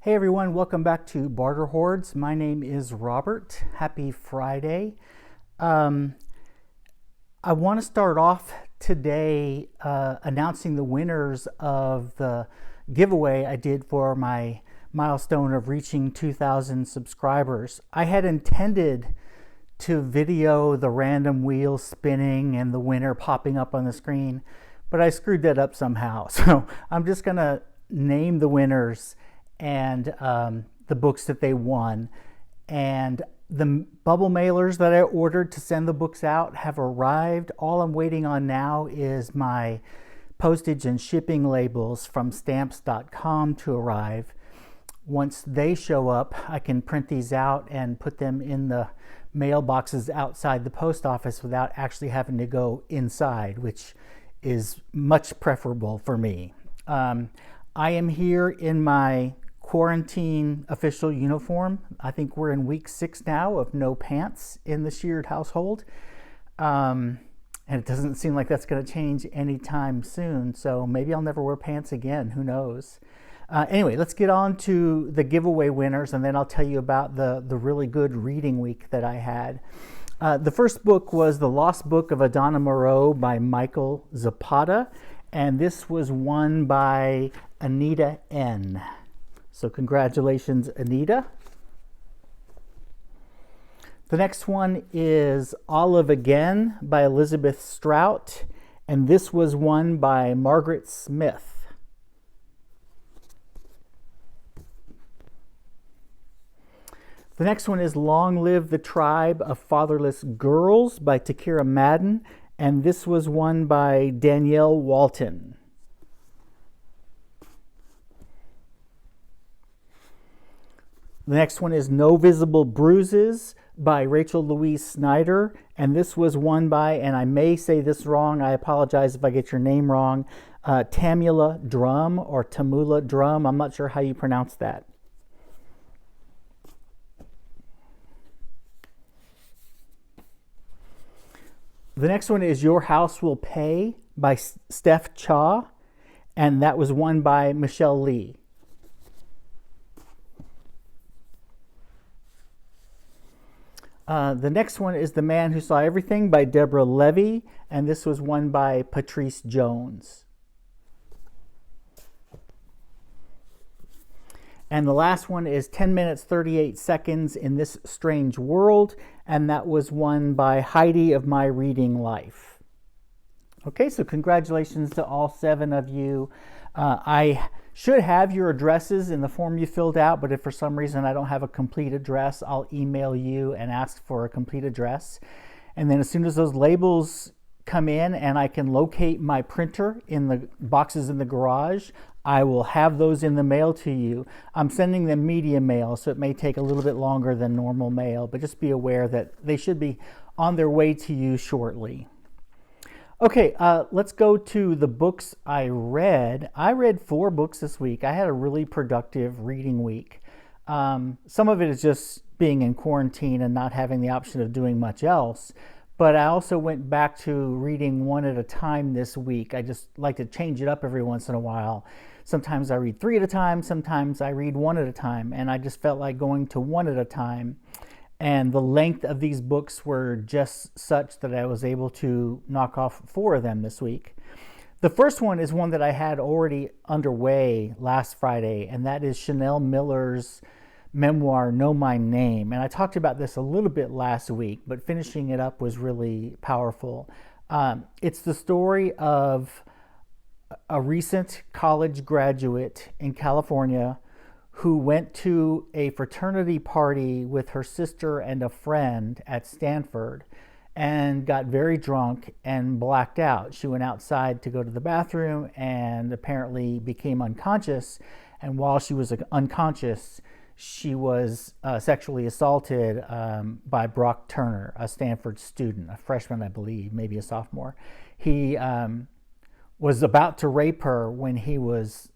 Hey everyone, welcome back to Barter Hordes. My name is Robert. Happy Friday. I want to start off today announcing the winners of the giveaway I did for my milestone of reaching 2,000 subscribers. I had intended to video the random wheel spinning and the winner popping up on the screen, but I screwed that up somehow. So I'm just going to name the winners and the books that they won. And the bubble mailers that I ordered to send the books out have arrived. All I'm waiting on now is my postage and shipping labels from stamps.com to arrive. Once they show up, I can print these out and put them in the mailboxes outside the post office without actually having to go inside, which is much preferable for me. I am here in my quarantine official uniform. I think we're in week 6 now of no pants in the Sheard household. And it doesn't seem like that's going to change anytime soon. So maybe I'll never wear pants again. Who knows? Anyway, let's get on to the giveaway winners, and then I'll tell you about the really good reading week that I had. The first book was The Lost Book of Adana Moreau by Michael Zapata. And this was won by Anita N. So congratulations, Anita. The next one is Olive Again by Elizabeth Strout, and this was won by Margaret Smith. The next one is Long Live the Tribe of Fatherless Girls by Takira Madden, and this was won by Danielle Walton. The next one is No Visible Bruises by Rachel Louise Snyder, and this was won by, and I may say this wrong, I apologize if I get your name wrong, Tamula Drumm or Tamula Drumm. I'm not sure how you pronounce that. The next one is Your House Will Pay by Steph Cha, and that was won by Michelle Lee. The next one is The Man Who Saw Everything by Deborah Levy, and this was won by Patrice Jones. And the last one is 10 minutes, 38 seconds in This Strange World, and that was won by Heidi of My Reading Life. Okay, so congratulations to all 7 of you. I should have your addresses in the form you filled out, but if for some reason I don't have a complete address, I'll email you and ask for a complete address. And then as soon as those labels come in and I can locate my printer in the boxes in the garage, I will have those in the mail to you. I'm sending them media mail, so it may take a little bit longer than normal mail, but just be aware that they should be on their way to you shortly. Okay, let's go to the books I read. I read 4 books this week. I had a really productive reading week. Some of it is just being in quarantine and not having the option of doing much else. But I also went back to reading one at a time this week. I just like to change it up every once in a while. Sometimes I read 3 at a time, sometimes I read 1 at a time, and I just felt like going to 1 at a time. And the length of these books were just such that I was able to knock off 4 of them this week. The first one is one that I had already underway last Friday, and that is Chanel Miller's memoir, Know My Name. And I talked about this a little bit last week, but finishing it up was really powerful. It's the story of a recent college graduate in California who went to a fraternity party with her sister and a friend at Stanford and got very drunk and blacked out. She went outside to go to the bathroom and apparently became unconscious. And while she was unconscious, she was sexually assaulted by Brock Turner, a Stanford student, a freshman, I believe, maybe a sophomore. He was about to rape her when he was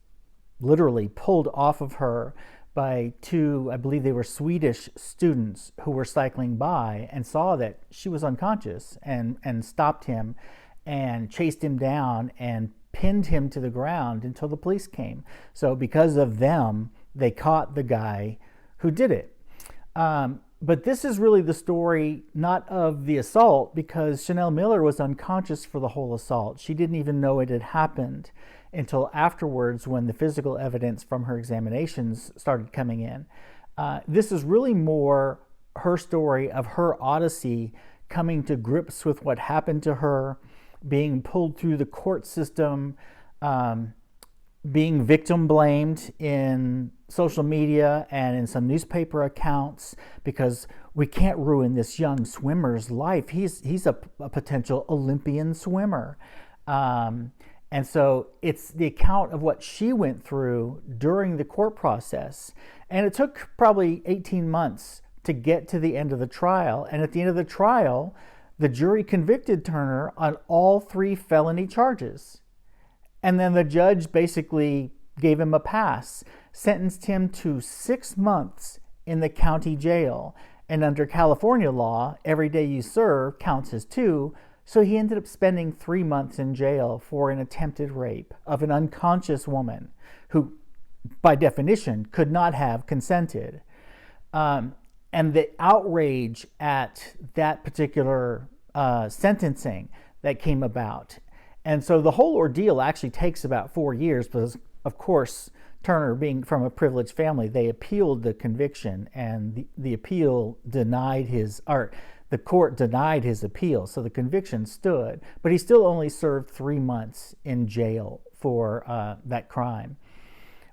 literally pulled off of her by two, I believe they were Swedish students who were cycling by and saw that she was unconscious and stopped him and chased him down and pinned him to the ground until the police came. So because of them, they caught the guy who did it. But this is really the story not of the assault, because Chanel Miller was unconscious for the whole assault. She didn't even know it had happened until afterwards, when the physical evidence from her examinations started coming in. This is really more her story of her odyssey, coming to grips with what happened to her, being pulled through the court system, being victim blamed in social media and in some newspaper accounts, because we can't ruin this young swimmer's life. He's a potential Olympian swimmer. And so it's the account of what she went through during the court process. And it took probably 18 months to get to the end of the trial. And at the end of the trial, the jury convicted Turner on all 3 felony charges. And then the judge basically gave him a pass, sentenced him to 6 months in the county jail. And under California law, every day you serve counts as 2. So he ended up spending 3 months in jail for an attempted rape of an unconscious woman who, by definition, could not have consented. And the outrage at that particular sentencing that came about. And so the whole ordeal actually takes about 4 years, because, of course, Turner, being from a privileged family, they appealed the conviction, and the appeal denied his, or the court denied his appeal, so the conviction stood, but he still only served 3 months in jail for that crime.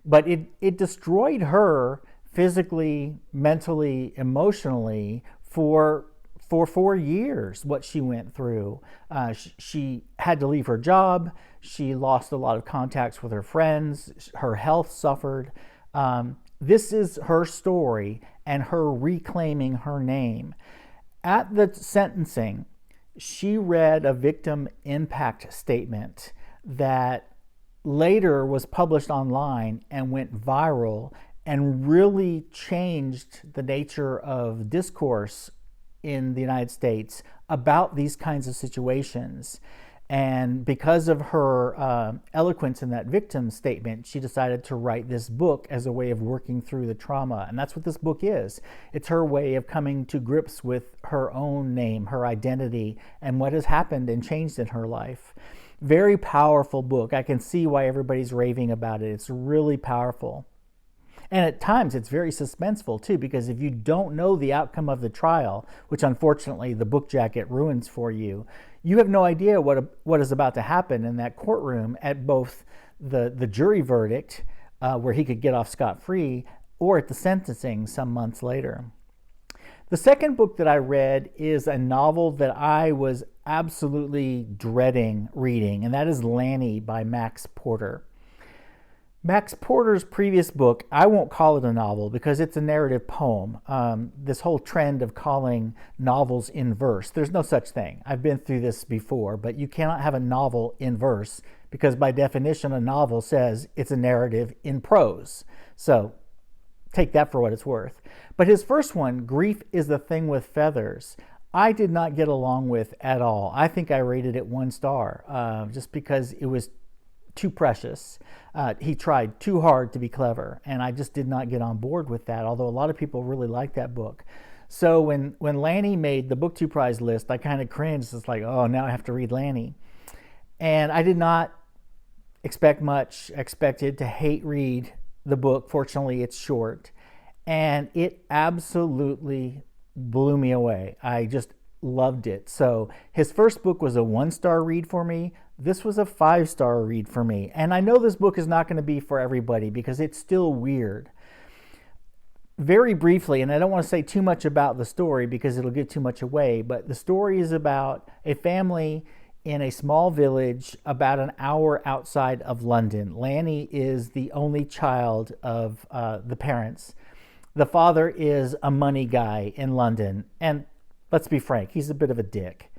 But it destroyed her physically, mentally, emotionally for 4 years, what she went through. She had to leave her job. She lost a lot of contacts with her friends. Her health suffered. This is her story and her reclaiming her name. At the sentencing, she read a victim impact statement that later was published online and went viral and really changed the nature of discourse in the United States about these kinds of situations. And because of her eloquence in that victim statement, she decided to write this book as a way of working through the trauma. And that's what this book is. It's her way of coming to grips with her own name, her identity, and what has happened and changed in her life. Very powerful book. I can see why everybody's raving about it. It's really powerful. And at times it's very suspenseful too, because if you don't know the outcome of the trial, which unfortunately the book jacket ruins for you, you have no idea what is about to happen in that courtroom at both the jury verdict, where he could get off scot-free, or at the sentencing some months later. The second book that I read is a novel that I was absolutely dreading reading, and that is Lanny by Max Porter. Max Porter's previous book, I won't call it a novel because it's a narrative poem. This whole trend of calling novels in verse, there's no such thing. I've been through this before, but you cannot have a novel in verse because by definition, a novel says it's a narrative in prose. So take that for what it's worth. But his first one, Grief is the Thing with Feathers, I did not get along with at all. I think I rated it 1 star just because it was too precious. He tried too hard to be clever, and I just did not get on board with that, although a lot of people really like that book. So when Lanny made the BookTube Prize list, I kind of cringed. It's like, oh, now I have to read Lanny. And I did not expect much. I expected to hate read the book. Fortunately, it's short. And it absolutely blew me away. I just loved it. So his first book was a 1-star read for me. This was a 5-star read for me. And I know this book is not going to be for everybody because it's still weird. Very briefly, and I don't want to say too much about the story because it'll give too much away, but the story is about a family in a small village about an hour outside of London. Lanny is the only child of the parents. The father is a money guy in London, and let's be frank, he's a bit of a dick.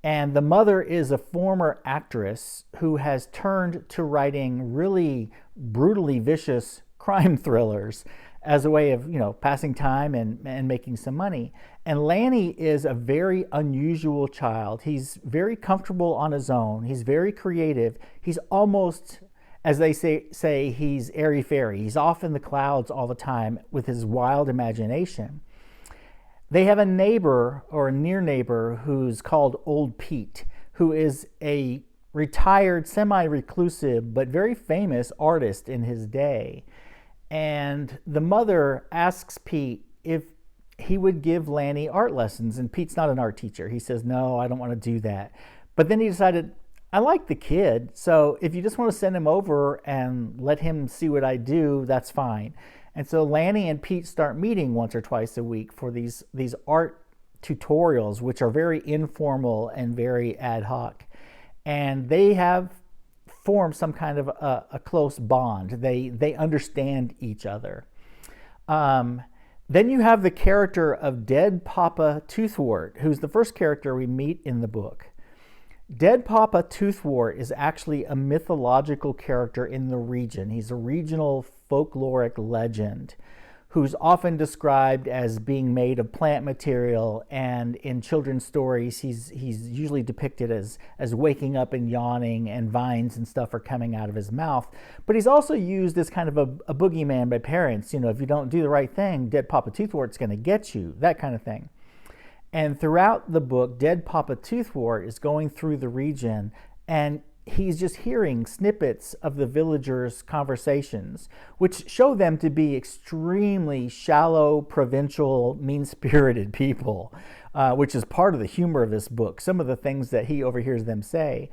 And the mother is a former actress who has turned to writing really brutally vicious crime thrillers. as a way of, passing time and making some money. And Lanny is a very unusual child. He's very comfortable on his own. He's very creative. He's almost, as they say, he's airy-fairy. He's off in the clouds all the time with his wild imagination. They have a neighbor, or a near neighbor, who's called Old Pete, who is a retired, semi-reclusive, but very famous artist in his day. And the mother asks Pete if he would give Lanny art lessons, and Pete's not an art teacher. He says, no, I don't want to do that. But then he decided, I like the kid, so if you just want to send him over and let him see what I do, that's fine. And so Lanny and Pete start meeting once or twice a week for these art tutorials, which are very informal and very ad hoc. And they have formed some kind of a close bond. They understand each other. Then you have the character of Dead Papa Toothwort, who's the first character we meet in the book. Dead Papa Toothwort is actually a mythological character in the region. He's a regional folkloric legend who's often described as being made of plant material, and in children's stories he's usually depicted as waking up and yawning, and vines and stuff are coming out of his mouth. But he's also used as kind of a boogeyman by parents. If you don't do the right thing, Dead Papa Toothwort's going to get you, that kind of thing. And throughout the book, Dead Papa Toothwort is going through the region, and he's just hearing snippets of the villagers' conversations, which show them to be extremely shallow, provincial, mean-spirited people, which is part of the humor of this book, some of the things that he overhears them say.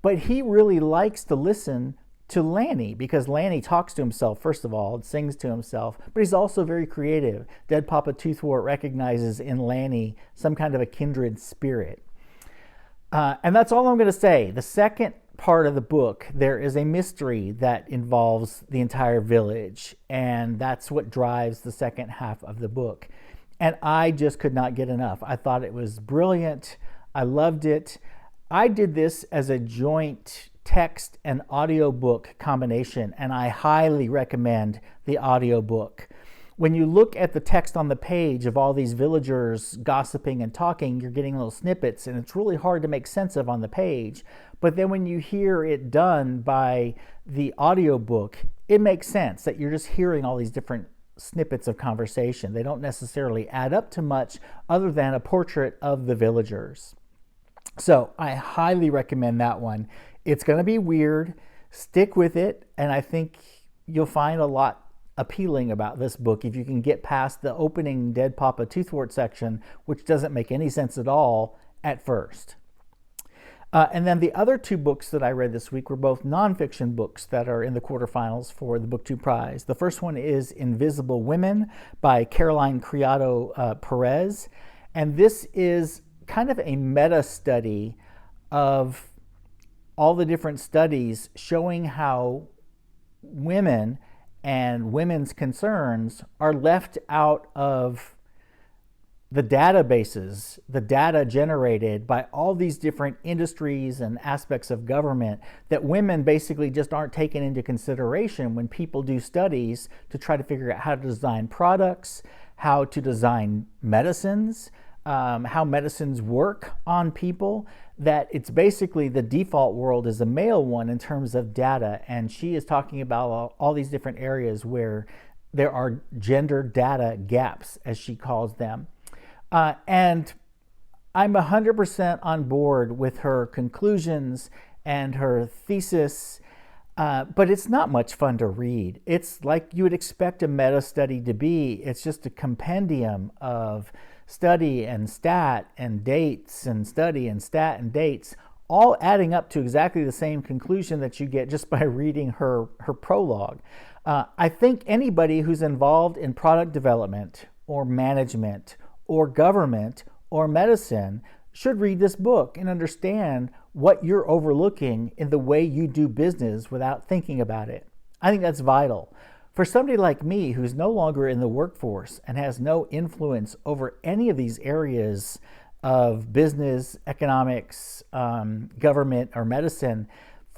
But he really likes to listen to Lanny, because Lanny talks to himself, first of all, and sings to himself, but he's also very creative. Dead Papa Toothwort recognizes in Lanny some kind of a kindred spirit. And that's all I'm going to say. The second part of the book, there is a mystery that involves the entire village, and that's what drives the second half of the book. And I just could not get enough. I thought it was brilliant. I loved it. I did this as a joint text and audiobook combination, and I highly recommend the audiobook. When you look at the text on the page of all these villagers gossiping and talking, you're getting little snippets, and it's really hard to make sense of on the page. But then when you hear it done by the audiobook, it makes sense that you're just hearing all these different snippets of conversation. They don't necessarily add up to much other than a portrait of the villagers. So I highly recommend that one. It's going to be weird. Stick with it, and I think you'll find a lot appealing about this book if you can get past the opening Dead Papa Toothwort section, which doesn't make any sense at all at first. And then the other two books that I read this week were both nonfiction books that are in the quarterfinals for the BookTube Prize. The first one is Invisible Women by Caroline Criado Perez. And this is kind of a meta study of all the different studies showing how women and women's concerns are left out of the databases, the data generated by all these different industries and aspects of government, that women basically just aren't taken into consideration when people do studies to try to figure out how to design products, how to design medicines, how medicines work on people, that it's basically the default world is a male one in terms of data. And she is talking about all these different areas where there are gender data gaps, as she calls them. And I'm 100% on board with her conclusions and her thesis, but it's not much fun to read. It's like you would expect a meta study to be. It's just a compendium of study and stat and dates and study and stat and dates, all adding up to exactly the same conclusion that you get just by reading her prologue. I think anybody who's involved in product development or management or government or medicine should read this book and understand what you're overlooking in the way you do business without thinking about it. I think that's vital. For somebody like me who's no longer in the workforce and has no influence over any of these areas of business, economics, government, or medicine,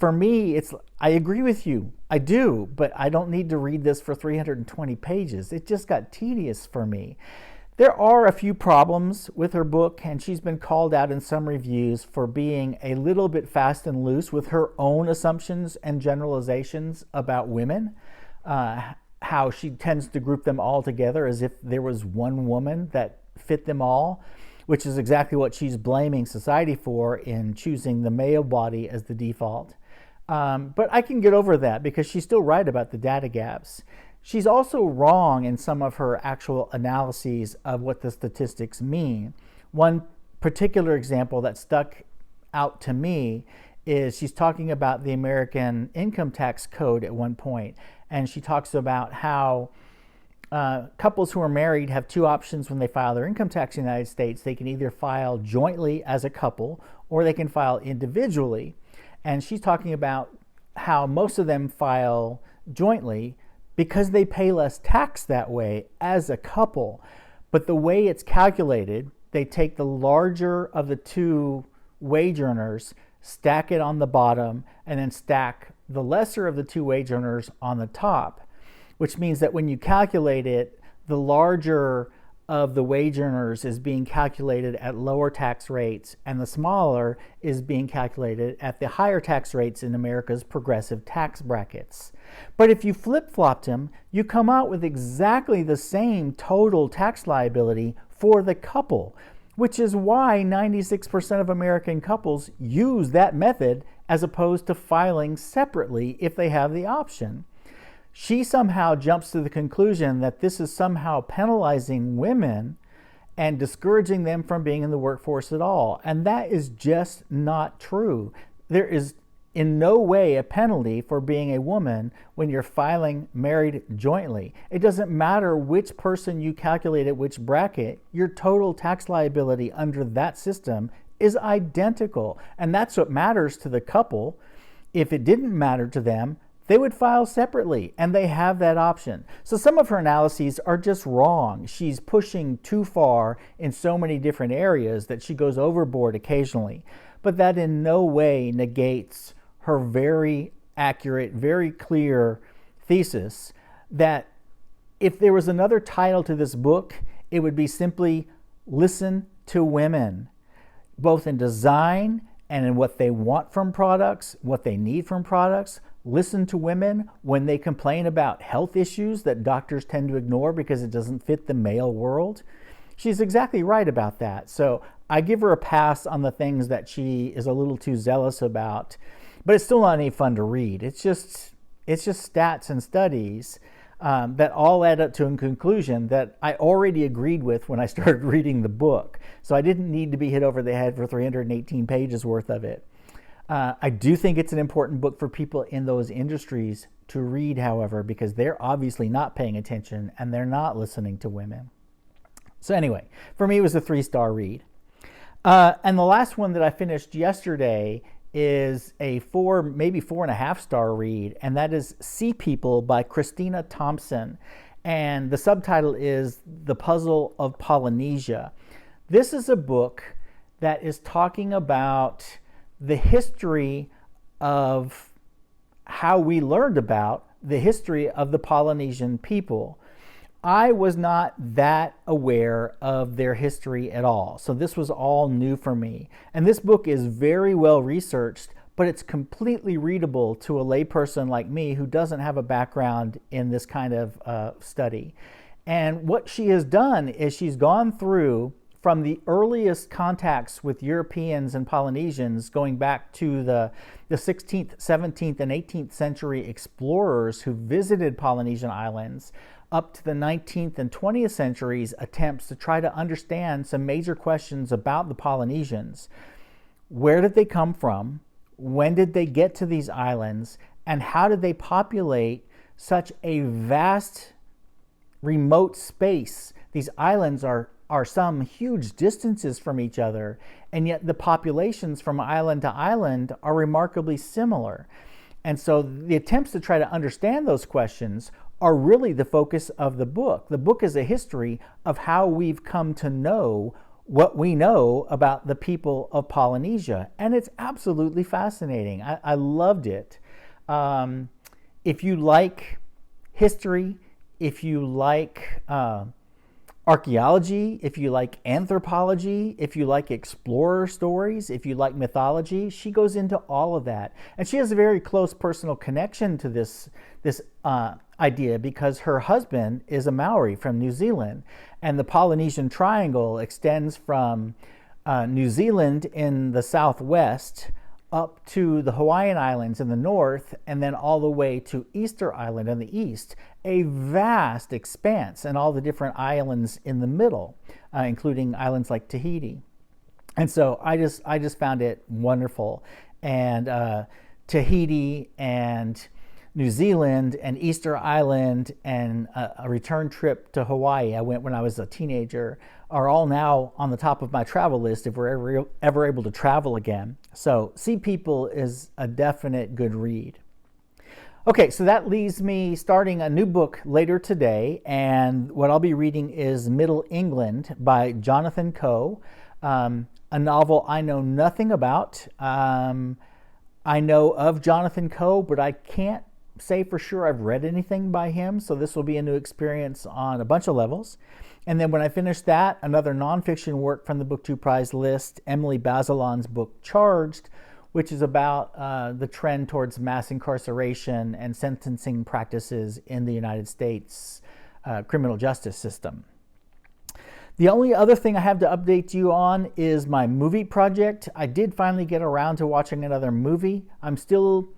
for me, I agree with you. I do, but I don't need to read this for 320 pages. It just got tedious for me. There are a few problems with her book, and she's been called out in some reviews for being a little bit fast and loose with her own assumptions and generalizations about women. How she tends to group them all together as if there was one woman that fit them all, which is exactly what she's blaming society for in choosing the male body as the default. But I can get over that because she's still right about the data gaps. She's also wrong in some of her actual analyses of what the statistics mean. One particular example that stuck out to me is she's talking about the American income tax code at one point, and she talks about how couples who are married have two options when they file their income tax in the United States. They can either file jointly as a couple or they can file individually. And she's talking about how most of them file jointly because they pay less tax that way as a couple. But the way it's calculated, they take the larger of the two wage earners, stack it on the bottom, and then stack the lesser of the two wage earners on the top, which means that when you calculate it, the larger of the wage earners is being calculated at lower tax rates, and the smaller is being calculated at the higher tax rates in America's progressive tax brackets. But if you flip-flopped them, you come out with exactly the same total tax liability for the couple, which is why 96% of American couples use that method as opposed to filing separately if they have the option. She somehow jumps to the conclusion that this is somehow penalizing women and discouraging them from being in the workforce at all. And that is just not true. There is in no way a penalty for being a woman when you're filing married jointly. It doesn't matter which person you calculate at which bracket, your total tax liability under that system is identical. And that's what matters to the couple. If it didn't matter to them, they would file separately, and they have that option. So some of her analyses are just wrong. She's pushing too far in so many different areas that she goes overboard occasionally. But that in no way negates her very accurate, very clear thesis that if there was another title to this book, it would be simply Listen to Women, both in design and in what they want from products, what they need from products. Listen to women when they complain about health issues that doctors tend to ignore because it doesn't fit the male world. She's exactly right about that. So I give her a pass on the things that she is a little too zealous about, but it's still not any fun to read. It's just stats and studies that all add up to a conclusion that I already agreed with when I started reading the book. So I didn't need to be hit over the head for 318 pages worth of it. I do think it's an important book for people in those industries to read, however, because they're obviously not paying attention and they're not listening to women. So anyway, for me, it was a 3-star read. And the last one that I finished yesterday is a 4, maybe 4.5-star read, and that is Sea People by Christina Thompson. And the subtitle is The Puzzle of Polynesia. This is a book that is talking about the history of how we learned about the history of the Polynesian people. I was not that aware of their history at all, so this was all new for me. And this book is very well researched, but it's completely readable to a layperson like me who doesn't have a background in this kind of study. And what she has done is she's gone through from the earliest contacts with Europeans and Polynesians going back to the 16th, 17th, and 18th century explorers who visited Polynesian islands, up to the 19th and 20th centuries attempts to try to understand some major questions about the Polynesians. Where did they come from? When did they get to these islands? And how did they populate such a vast, remote space? These islands are some huge distances from each other, and yet the populations from island to island are remarkably similar. And so the attempts to try to understand those questions are really the focus of the book. The book is a history of how we've come to know what we know about the people of Polynesia. And it's absolutely fascinating. I loved it. If you like history, if you like archaeology, if you like anthropology, if you like explorer stories, if you like mythology, she goes into all of that. And she has a very close personal connection to this idea because her husband is a Maori from New Zealand, and the Polynesian Triangle extends from New Zealand in the southwest up to the Hawaiian Islands in the north, and then all the way to Easter Island in the east, a vast expanse, and all the different islands in the middle, including islands like Tahiti. And so I just found it wonderful. And Tahiti and New Zealand and Easter Island and a return trip to Hawaii, I went when I was a teenager, are all now on the top of my travel list if we're ever able to travel again. So Sea People is a definite good read. Okay, so that leaves me starting a new book later today, and what I'll be reading is Middle England by Jonathan Coe, a novel I know nothing about. I know of Jonathan Coe, but I can't say for sure I've read anything by him, so this will be a new experience on a bunch of levels. And then when I finish that, another nonfiction work from the BookTube Prize list, Emily Bazelon's book Charged, which is about the trend towards mass incarceration and sentencing practices in the United States criminal justice system. The only other thing I have to update you on is my movie project. I did finally get around to watching another movie. I'm still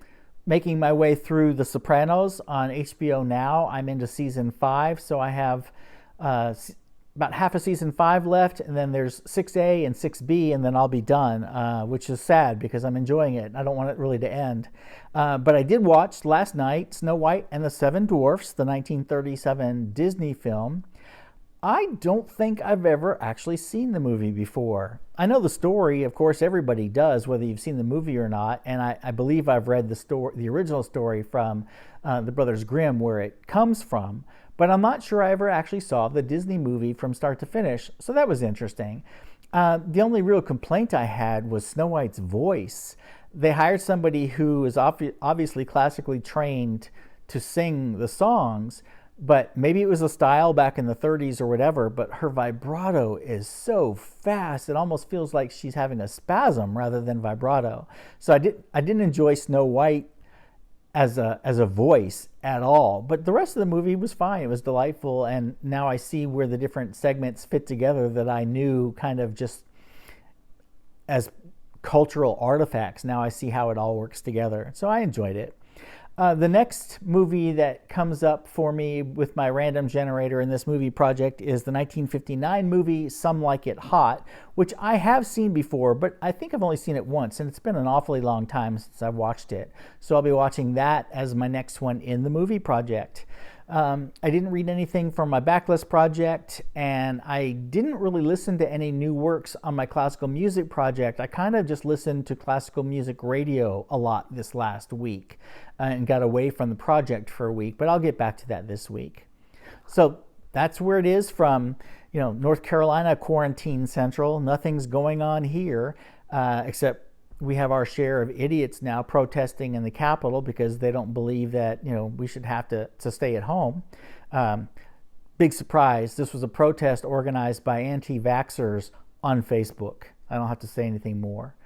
making my way through The Sopranos on HBO Now. I'm into season 5, so I have about half of season 5 left, and then there's 6A and 6B, and then I'll be done, which is sad because I'm enjoying it. I don't want it really to end. But I did watch last night Snow White and the Seven Dwarfs, the 1937 Disney film. I don't think I've ever actually seen the movie before. I know the story, of course, everybody does, whether you've seen the movie or not, and I believe I've read the original story from the Brothers Grimm, where it comes from, but I'm not sure I ever actually saw the Disney movie from start to finish, so that was interesting. The only real complaint I had was Snow White's voice. They hired somebody who is obviously classically trained to sing the songs, but maybe it was a style back in the 30s or whatever, but her vibrato is so fast, it almost feels like she's having a spasm rather than vibrato. So I didn't enjoy Snow White as a voice at all, but the rest of the movie was fine. It was delightful, and now I see where the different segments fit together that I knew kind of just as cultural artifacts. Now I see how it all works together, so I enjoyed it. The next movie that comes up for me with my random generator in this movie project is the 1959 movie Some Like It Hot, which I have seen before, but I think I've only seen it once, and it's been an awfully long time since I've watched it. So I'll be watching that as my next one in the movie project. I didn't read anything from my backlist project, and I didn't really listen to any new works on my classical music project. I kind of just listened to classical music radio a lot this last week and got away from the project for a week, but I'll get back to that this week. So that's where it is from, North Carolina, quarantine central. Nothing's going on here except we have our share of idiots now protesting in the Capitol because they don't believe that, we should have to stay at home. Big surprise. This was a protest organized by anti-vaxxers on Facebook. I don't have to say anything more.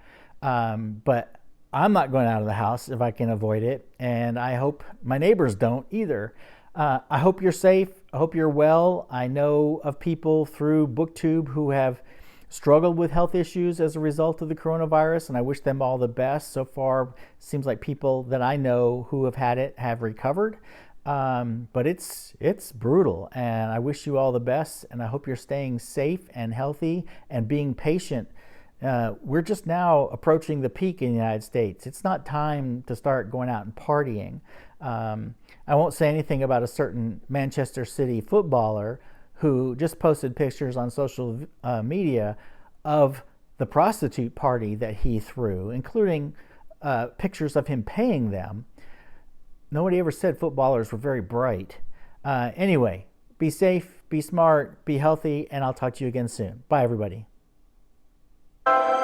But I'm not going out of the house if I can avoid it. And I hope my neighbors don't either. I hope you're safe. I hope you're well. I know of people through BookTube who have struggled with health issues as a result of the coronavirus, and I wish them all the best. So far, it seems like people that I know who have had it have recovered, but it's brutal, and I wish you all the best, and I hope you're staying safe and healthy and being patient. We're just now approaching the peak in the United States. It's not time to start going out and partying. I won't say anything about a certain Manchester City footballer who just posted pictures on social media of the prostitute party that he threw, including pictures of him paying them. Nobody ever said footballers were very bright. Anyway, be safe, be smart, be healthy, and I'll talk to you again soon. Bye, everybody. you.